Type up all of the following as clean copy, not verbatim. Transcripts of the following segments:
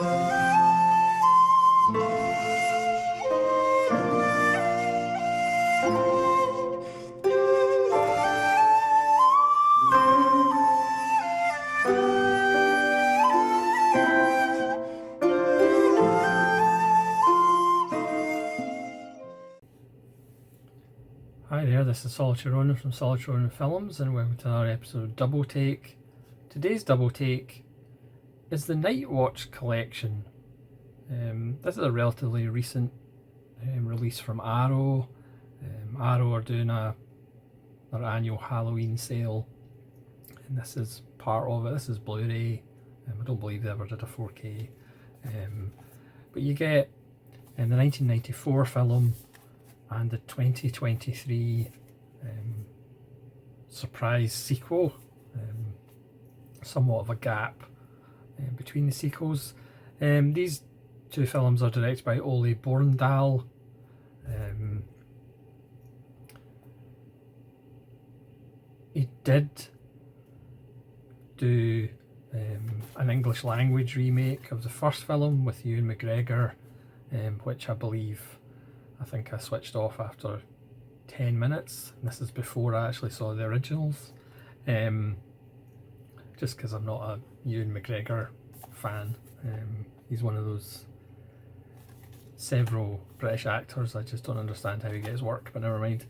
Hi there, this is Solitary Ronin from Solitary Ronin Films, and welcome to another episode of Double Take. Today's Double Take is the Nightwatch collection. This is a relatively recent release from Arrow. Arrow are doing their annual Halloween sale, and this is part of it. This is Blu-ray. I don't believe they ever did a 4K. But you get the 1994 film and the 2023 surprise sequel. Somewhat of a gap between the sequels. These two films are directed by Ole Borndahl. He did do an English language remake of the first film with Ewan McGregor, which I think I switched off after 10 minutes. And this is before I actually saw the originals. Just because I'm not a Ewan McGregor fan. He's one of those several British actors, I just don't understand how he gets work, but never mind.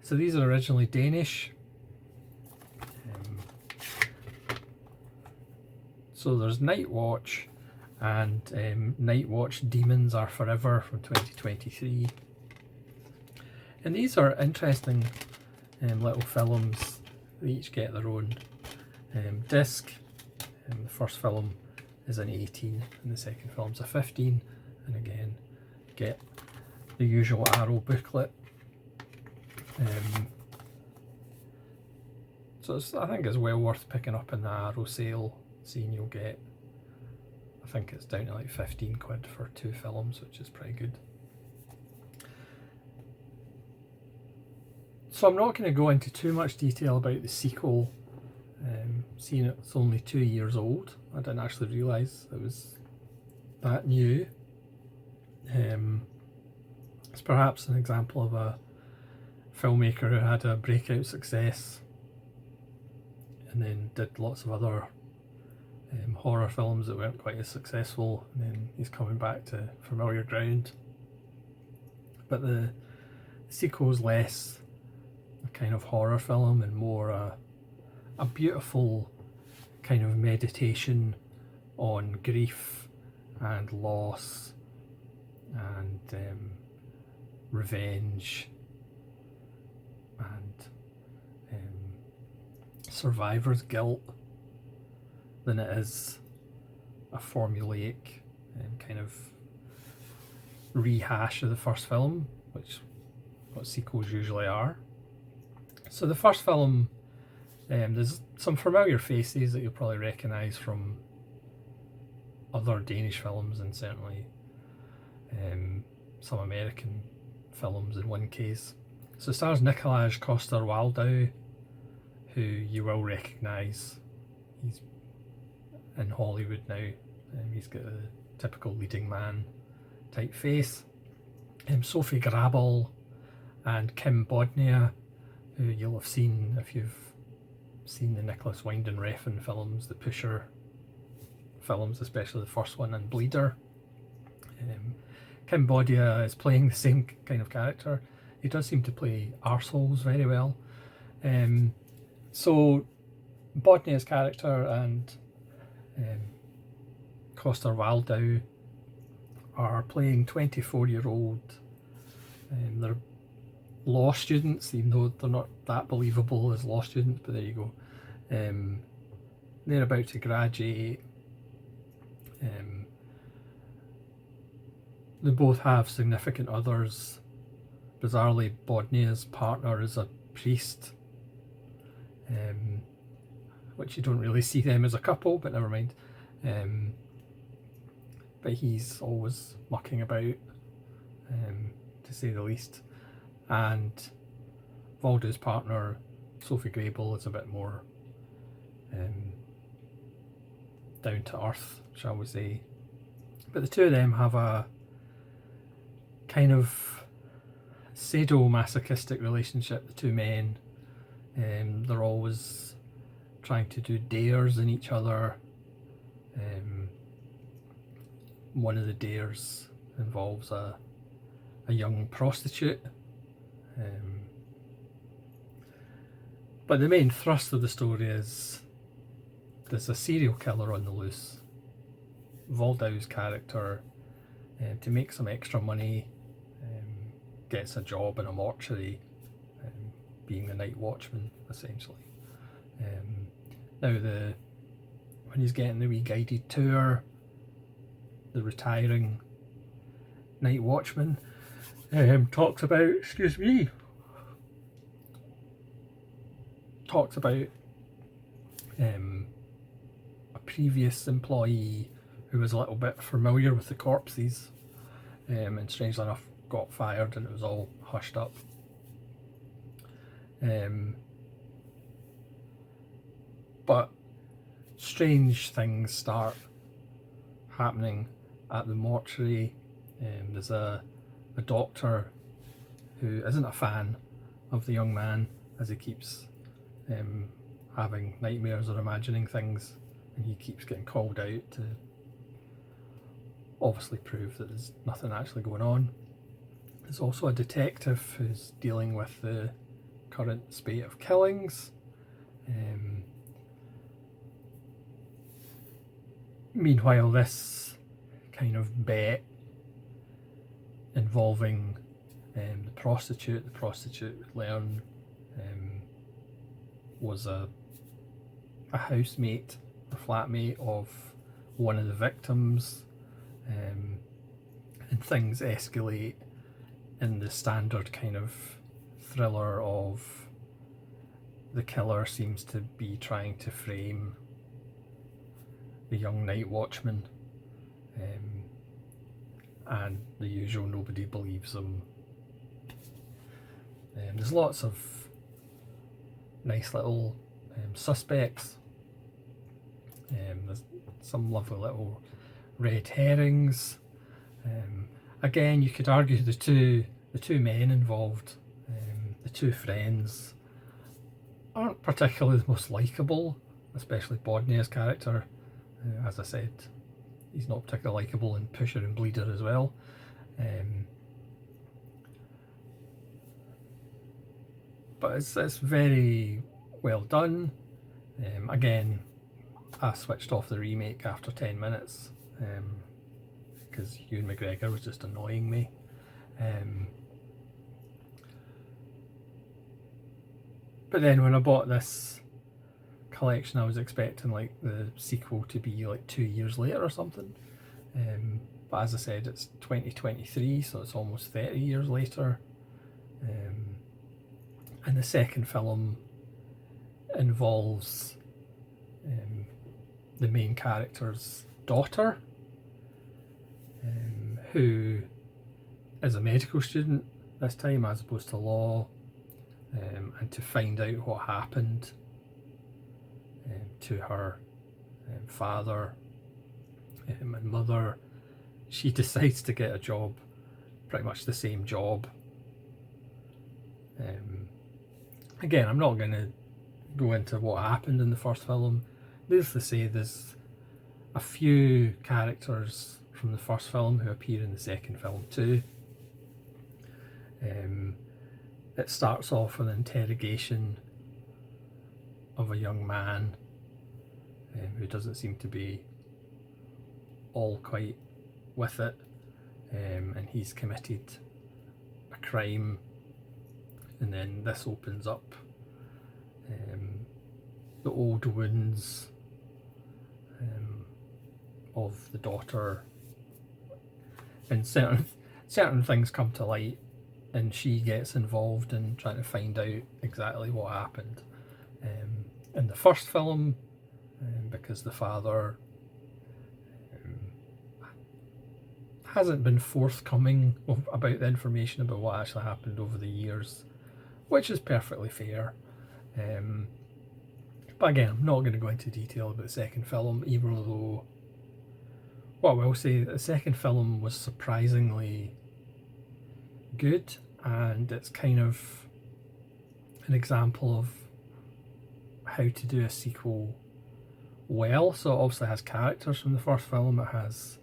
So these are originally Danish. So there's Nightwatch and Nightwatch Demons Are Forever from 2023. And these are interesting little films. They each get their own disc. The first film is an 18 and the second film's a 15. And again, get the usual Arrow booklet. So I think it's well worth picking up in the Arrow sale, seeing you'll get, I think it's down to like 15 quid for 2 films, which is pretty good. So I'm not going to go into too much detail about the sequel, seeing it's only 2 years old. I didn't actually realise it was that new. It's perhaps an example of a filmmaker who had a breakout success and then did lots of other horror films that weren't quite as successful, and then he's coming back to familiar ground. But the sequel's less a kind of horror film and more a beautiful kind of meditation on grief and loss and revenge and survivor's guilt than it is a formulaic kind of rehash of the first film, which what sequels usually are. So the first film, there's some familiar faces that you'll probably recognise from other Danish films, and certainly some American films in one case. So it stars Nikolaj Coster-Waldau, who you will recognise. He's in Hollywood now. He's got a typical leading man type face. Sophie Grabel and Kim Bodnia, who you'll have seen if you've seen the Nicholas Winding Refn films, the Pusher films, especially the first one, and Bleeder. Kim Bodnia is playing the same kind of character. He does seem to play arseholes very well. So Bodnia's character and Coster-Waldau are playing 24-year-old. They're law students, even though they're not that believable as law students, but there you go. They're about to graduate. They both have significant others. Bizarrely, Bodnia's partner is a priest, which you don't really see them as a couple, but never mind. But he's always mucking about, to say the least. And Waldau's partner, Sophie Grabel, is a bit more down to earth, shall we say. But the two of them have a kind of sadomasochistic relationship, the two men. They're always trying to do dares in each other. One of the dares involves a young prostitute. But the main thrust of the story is there's a serial killer on the loose. Waldau's character, to make some extra money, gets a job in a mortuary, being the night watchman, essentially. Now, when he's getting the wee guided tour, the retiring night watchman talks about a previous employee who was a little bit familiar with the corpses, and strangely enough got fired, and it was all hushed up. But strange things start happening at the mortuary. There's a doctor who isn't a fan of the young man, as he keeps having nightmares or imagining things, and he keeps getting called out to obviously prove that there's nothing actually going on. There's also a detective who's dealing with the current spate of killings. Meanwhile, this kind of bet involving the prostitute would learn was a housemate or flatmate of one of the victims, and things escalate in the standard kind of thriller of the killer seems to be trying to frame the young night watchman, and the usual nobody believes him. There's lots of nice little suspects. There's some lovely little red herrings. Again, you could argue the two men involved, the two friends, aren't particularly the most likeable, especially Bodnia's character. As I said, he's not particularly likeable in Pusher and Bleeder as well. But it's very well done. Again, I switched off the remake after 10 minutes because Ewan McGregor was just annoying me. But then when I bought this collection, I was expecting like the sequel to be like 2 years later or something. But as I said, it's 2023, so it's almost 30 years later. And the second film involves the main character's daughter, who is a medical student this time as opposed to law, and to find out what happened to her father and mother, she decides to get a job, pretty much the same job. Again, I'm not going to go into what happened in the first film. Needless to say, there's a few characters from the first film who appear in the second film too. It starts off with an interrogation of a young man who doesn't seem to be all quite with it, and he's committed a crime, and then this opens up the old wounds of the daughter, and certain things come to light, and she gets involved in trying to find out exactly what happened. In the first film, because the father hasn't been forthcoming about the information about what actually happened over the years, which is perfectly fair. But again, I'm not going to go into detail about the second film, even though what I will say, the second film was surprisingly good, and it's kind of an example of how to do a sequel well. So it obviously has characters from the first film, it has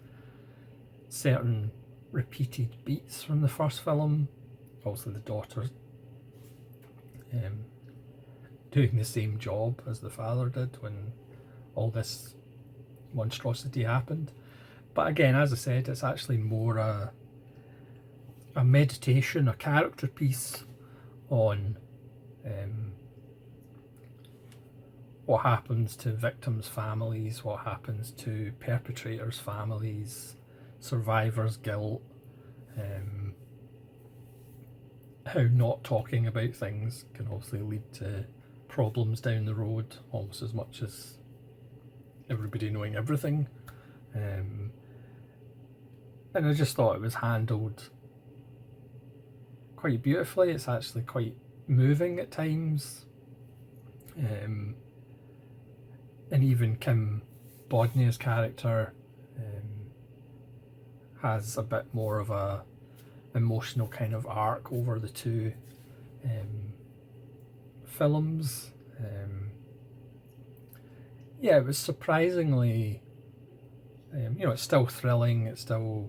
certain repeated beats from the first film, also the daughter doing the same job as the father did when all this monstrosity happened. But again, as I said, it's actually more a meditation, a character piece on what happens to victims' families, what happens to perpetrators' families, survivors' guilt, how not talking about things can obviously lead to problems down the road, almost as much as everybody knowing everything. And I just thought it was handled quite beautifully. It's actually quite moving at times. And even Kim Bodnia's character has a bit more of a emotional kind of arc over the two films. Yeah, it was surprisingly, it's still thrilling, it's still,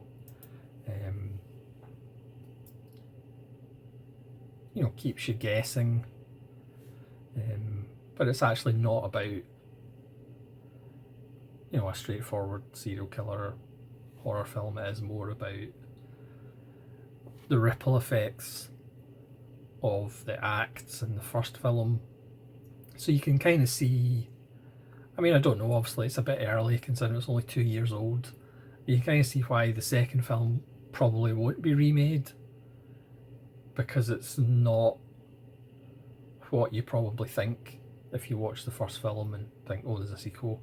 keeps you guessing, but it's actually not about, a straightforward serial killer horror film. It is more about the ripple effects of the acts in the first film. So you can kind of see, I don't know, obviously it's a bit early considering it's only 2 years old. You can kind of see why the second film probably won't be remade, because it's not what you probably think if you watch the first film and think, oh, there's a sequel.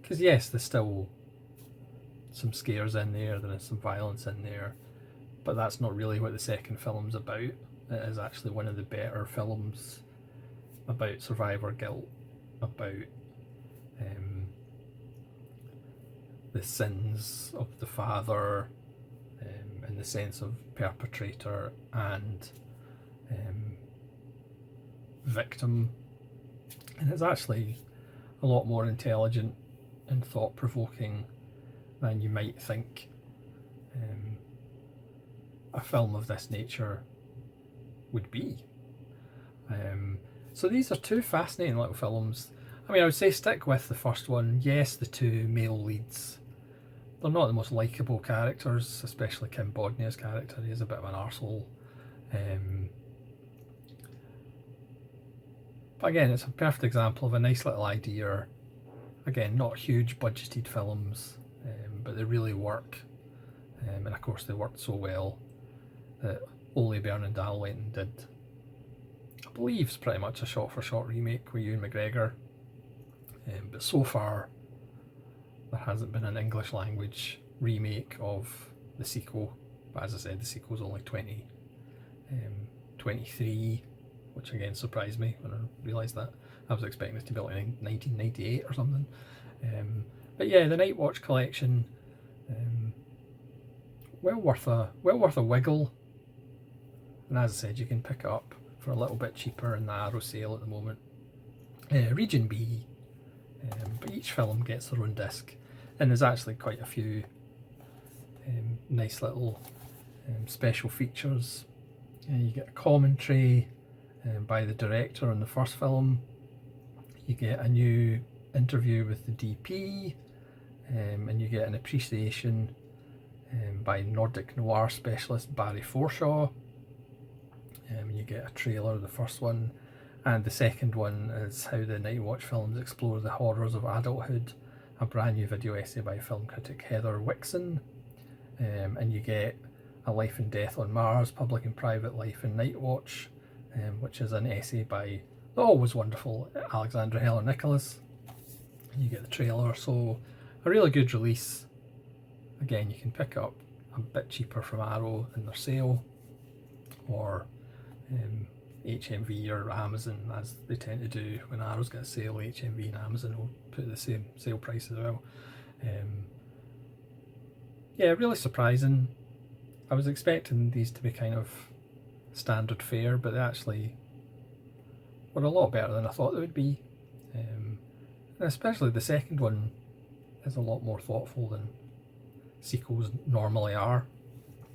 Because yes, there's still some scares in there is some violence in there, but that's not really what the second film's about. It is actually one of the better films about survivor guilt, about the sins of the father, in the sense of perpetrator and victim. And it's actually a lot more intelligent and thought-provoking than you might think a film of this nature would be. So these are two fascinating little films. I would say stick with the first one. Yes, the two male leads, they're not the most likeable characters, especially Kim Bodnia's character. He is a bit of an arsehole. But again, it's a perfect example of a nice little idea. Again, not huge budgeted films, but they really work. And of course they worked so well that Ole Bernadal went and did, I believe, it's pretty much a shot-for-shot remake with Ewan McGregor. But so far there hasn't been an English language remake of the sequel. But as I said, the sequel's only 2023, which again surprised me when I realised that. I was expecting it to be like 1998 or something. But yeah, the Nightwatch collection, well worth a wiggle. And as I said, you can pick it up for a little bit cheaper in the Arrow sale at the moment. Region B, but each film gets their own disc, and there's actually quite a few nice little special features. You get a commentary by the director on the first film. You get a new interview with the DP, and you get an appreciation by Nordic noir specialist Barry Forshaw. You get a trailer of the first one, and the second one is how the Nightwatch films explore the horrors of adulthood, a brand new video essay by film critic Heather Wixon. And you get A Life and Death on Mars, Public and Private Life in Nightwatch, which is an essay by the always wonderful Alexandra Heller Nicholas. And you get the trailer, so a really good release. Again, you can pick up a bit cheaper from Arrow in their sale, or HMV or Amazon, as they tend to do. When Arrow's got a sale, HMV and Amazon will put the same sale price as well. Yeah, really surprising. I was expecting these to be kind of standard fare, but they actually were a lot better than I thought they would be. And especially the second one is a lot more thoughtful than sequels normally are.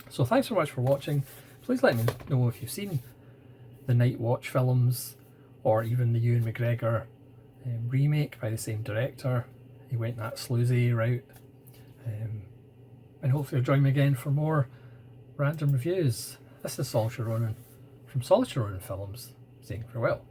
So thanks so much for watching. Please let me know if you've seen the Nightwatch films, or even the Ewan McGregor remake by the same director. He went that sleazy route. And hopefully you'll join me again for more random reviews. This is Solitary Ronin from Solitary Ronin Films, saying farewell.